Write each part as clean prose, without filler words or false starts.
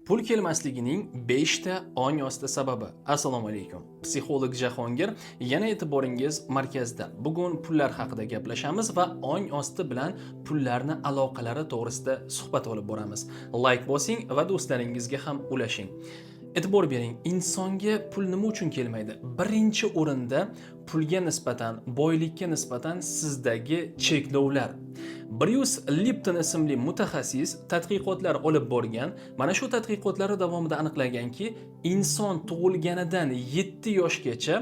Pul kelmasligining 5 ta ong osti sababi. Assalomu alaykum. Psixolog Jahongir yana e'tiboringiz markazda. Bugun pullar haqida gaplashamiz va ong osti bilan pullarni aloqalari to'g'risida suhbat olib boramiz. Like bosing va do'stlaringizga ham ulashing. E'tibor bering, insonga pul nima uchun kelmaydi? Birinchi o'rinda pulga nisbatan, boylikka nisbatan sizdagi cheklovlar. Bruce Lipton ismli mutaxassis tadqiqotlar olib borgan. Mana shu tadqiqotlari davomida aniqlaganki, inson tug'ilganidan 7 yoshgacha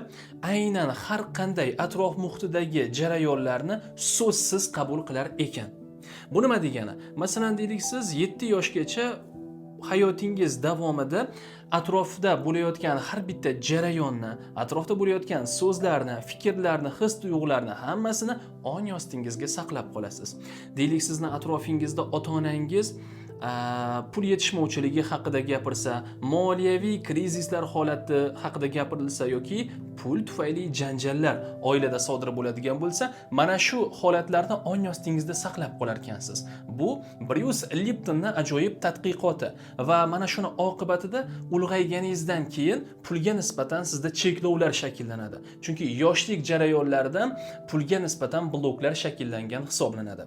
aynan har qanday atrof muhitidagi jarayonlarni so'zsiz qabul qilar ekan. Bu nima degani? Masalan, deylik siz 7 yoshgacha hayotingiz davomida atrofda bo'layotgan har bitta jarayonni, atrofda bo'layotgan so'zlarni, fikrlarni, his-tuyg'ularni hammasini ong ostingizga saqlab qolasiz. Deylik, sizni atrofingizda ota-onangiz pul yetishmovchiligi haqida gapirsa, moliyaviy krizislar holati haqida gapirilsa yoki pul tufayli janjallar oilada sodir bo'ladigan bo'lsa, mana shu holatlarni ong ostingizda saqlab qolar ekansiz. Bu Bruce Liptonning ajoyib tadqiqoti va mana shuni oqibatida ulg'ayganingizdan keyin pulga nisbatan sizda cheklovlar shakllanadi. Chunki yoshlik jarayonlaridan pulga nisbatan bloklar shakllangan hisoblanadi.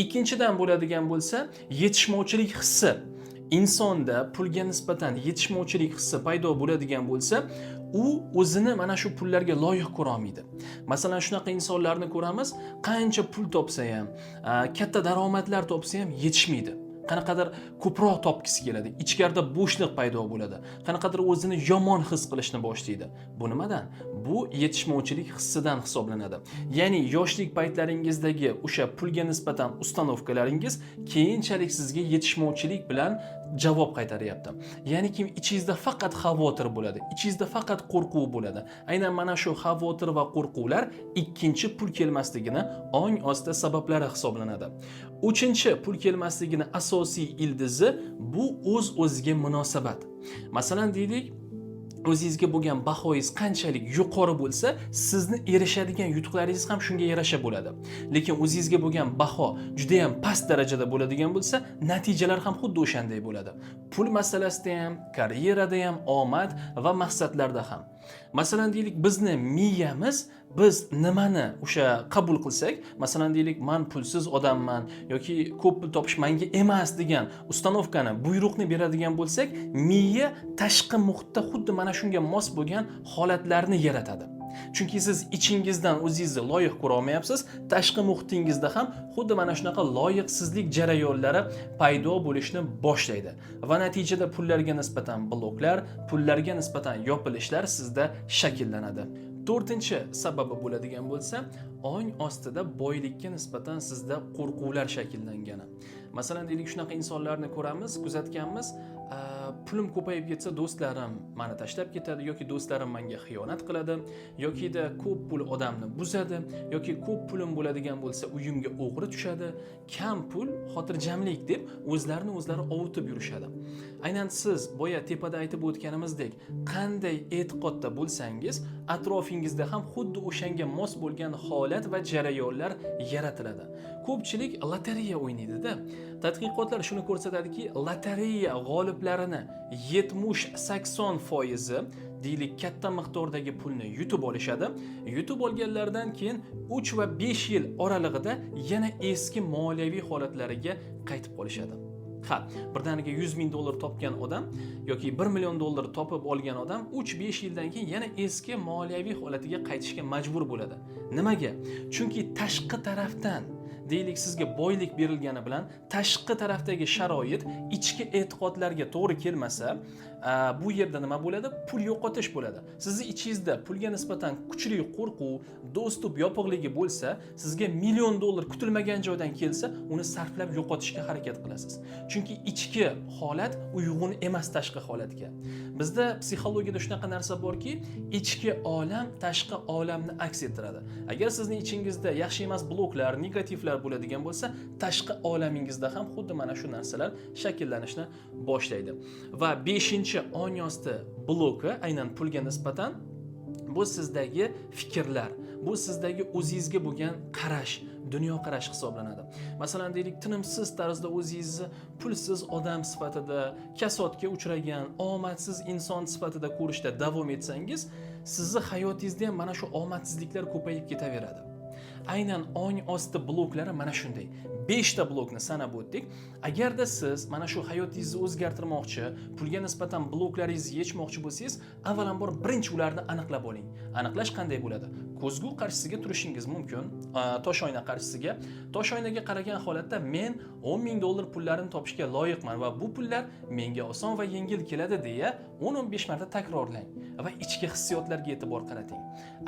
Ikkinchidan bo'ladigan bo'lsa, yetishmovchilik hissi. Insonda pulga nisbatan yetishmovchilik hissi paydo bo'ladigan bo'lsa, u o'zini mana shu pullarga loyiq ko'ra olmaydi. Masalan, shunaqa insonlarni ko'ramiz, qancha pul topsa ham, katta daromadlar topsa ham yetishmaydi. Qanaqadir ko'proq topgisi keladi, ichkarida bo'shliq paydo bo'ladi, qanaqadir o'zini yomon his qilishni boshlaydi. Bu nimadan? Bu yetishmovchilik hissidan hisoblanadi. Ya'ni yoshlik paytlaringizdagi o'sha pulga nisbatan ustanovkalaringiz keyinchalik sizga yetishmovchilik bilan javob qaytaryapti. Ya'ni kim ichingizda faqat xavotir bo'ladi, ichingizda faqat qo'rquv bo'ladi. Aynan mana shu xavotir va qo'rquvlar ikkinchi pul kelmasligini ong osti sabablari hisoblanadi. Uchinchi pul kelmasligini asosiy ildizi bu o'z-o'ziga munosabat. Masalan, deylik, o'zingizga bo'lgan bahoyingiz qanchalik yuqori bo'lsa, sizni erishadigan yutuqlaringiz ham shunga yarasha bo'ladi. Lekin o'zingizga bo'lgan baho juda ham past darajada bo'ladigan bo'lsa, natijalar ham xuddi o'shanday bo'ladi. Pul masalasida ham, karyerada ham, omad va maqsadlarda ham. Masalan, deylik, bizni miyamiz biz nimani o'sha qabul qilsak, masalan, deylik, men pulsiz odamman yoki ko'p pul topish menga emas degan ustanovkani, buyruqni beradigan bo'lsak, miya tashqi muhitda xuddi mana shunga mos bo'lgan holatlarni yaratadi. Chunki siz ichingizdan o'zingizni loyiq ko'ra olmayapsiz, tashqi muhitingizda ham xuddi mana shunaqa loyiqsizlik jarayonlari paydo bo'lishni boshlaydi va natijada pullarga nisbatan bloklar, pullarga nisbatan yopilishlar sizda shakllanadi. To'rtinchi sababi bo'ladigan bo'lsa, ong ostida boylikka nisbatan sizda qo'rquvlar shakllangani. Masalan, deylik, shunaqa insonlarni ko'ramiz, kuzatganmiz, pulim ko'payib ketsa do'stlarim meni tashlab ketadi yoki do'stlarim menga xiyonat qiladi yokida ko'p pul odamni buzadi yoki ko'p pulim bo'ladigan bo'lsa uyimga o'g'ri tushadi, kam pul xotirjamlik deb o'zlarini o'zlari ovutib yurishadi. Aynan siz boya tepada aytib o'tganimizdek, qanday e'tiqodda bo'lsangiz, atrofingizda ham xuddi o'shanga mos bo'lgan holat va jarayonlar yaratiladi. Ko'pchilik lotereya o'ynaydi-da. Tadqiqotlar shuni ko'rsatadiki, lotereya g'oliblarini 70-80% deylik katta miqdordagi pulni yutib olishadi. Yutib olganlardan keyin 3 va 5 yil oralig'ida yana eski moliyaviy holatlariga qaytib qolishadi. Birdaniga 100 ming dollar topgan odam yoki 1 million dollar topib olgan odam 3-5 yildan keyin yana eski moliyaviy holatiga qaytishga majbur bo'ladi. Nimaga? Chunki tashqi tarafdan deylik sizga boylik berilgani bilan tashqi tarafdagi sharoit ichki e'tiqodlarga to'g'ri kelmasa, bu yerda nima bo'ladi? Pul yo'qotish bo'ladi. Sizni ichingizda pulga nisbatan kuchli qo'rquv, do'stub yopiqligi bo'lsa, sizga million dollar kutilmagan joydan kelsa, uni sarflab yo'qotishga harakat qilasiz. Chunki ichki holat uyg'un emas tashqi holatga. Bizda psixologiyada shunaqa narsa borki, ichki olam tashqi olamni aks ettiradi. Agar sizning ichingizda yaxshi emas bloklar, negativlar bo'ladigan bo'lsa, tashqi olamingizda ham xuddi mana shu narsalar shakllanishni boshlaydi. Va 5-ong osti bloki aynan pulga nisbatan bu sizdagi fikrlar, bu sizdagi o'zingizga bo'lgan qarash, dunyoqarash hisoblanadi. Masalan, deylik, tinimsiz tarzda o'zingizni pulsiz odam sifatida, kasodga uchragan, omadsiz inson sifatida ko'rishda davom etsangiz, sizni hayotingizda ham mana shu omadsizliklar ko'payib ketaveradi. Aynan ong osti bloklari mana shunday. 5 ta blokni sanab o'tdik. Agarda siz mana shu hayotingizni o'zgartirmoqchi, pulga nisbatan bloklaringizni yechmoqchi bo'lsangiz, avvalambor birinchi ularni aniqlab oling. Aniqlash qanday bo'ladi? Ko'zgu qarshisiga turishingiz mumkin, tosh oyna qarshisiga. Tosh oynaga qaragan holatda men $10,000 pullarini topishga loyiqman va bu pullar menga oson va yengil keladi deya 10-15 marta takrorlang va ichki hissiyotlarga e'tibor qarating.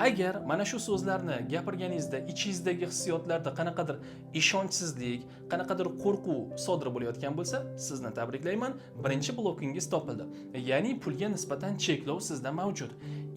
Agar mana shu so'zlarni gapirganingizda ichingizdagi hissiyotlarda qanaqadir ishonchsizlik, qanaqadir qo'rquv sodir bo'layotgan bo'lsa, sizni tabriklayman, birinchi blokingiz topildi. Ya'ni pulga nisbatan cheklov sizda mavjud.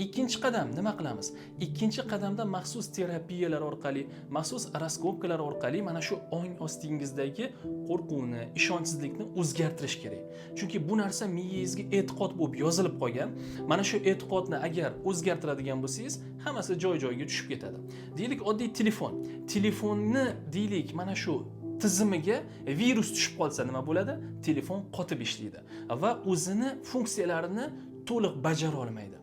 Ikkinchi qadam nima qilamiz? Ikkinchi qadamda maxsus terapiyalar orqali, maxsus raskopkalar orqali mana shu ong ostingizdagi qo'rquvni, ishonchsizlikni o'zgartirish kerak. Chunki bu narsa miyangizga e'tiqod bo'lib yozilib qolgan. Mana shu e'tiqodni agar o'zgartiradigan bo'lsangiz, hammasi joy-joyiga tushib ketadi. Deylik, oddiy telefon. Telefonni deylik, mana shu tizimiga virus tushib qolsa nima bo'ladi? Telefon qotib ishlaydi va o'zini funksiyalarini to'liq bajara olmaydi.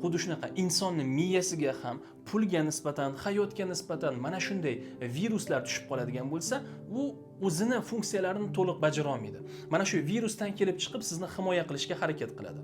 Xuddi shunaqa insonning miyasiga ham pulga nisbatan, hayotga nisbatan mana shunday viruslar tushib qoladigan bo'lsa, u o'zini funksiyalarini to'liq bajara olmaydi. Mana shu virusdan kelib chiqib sizni himoya qilishga harakat qiladi.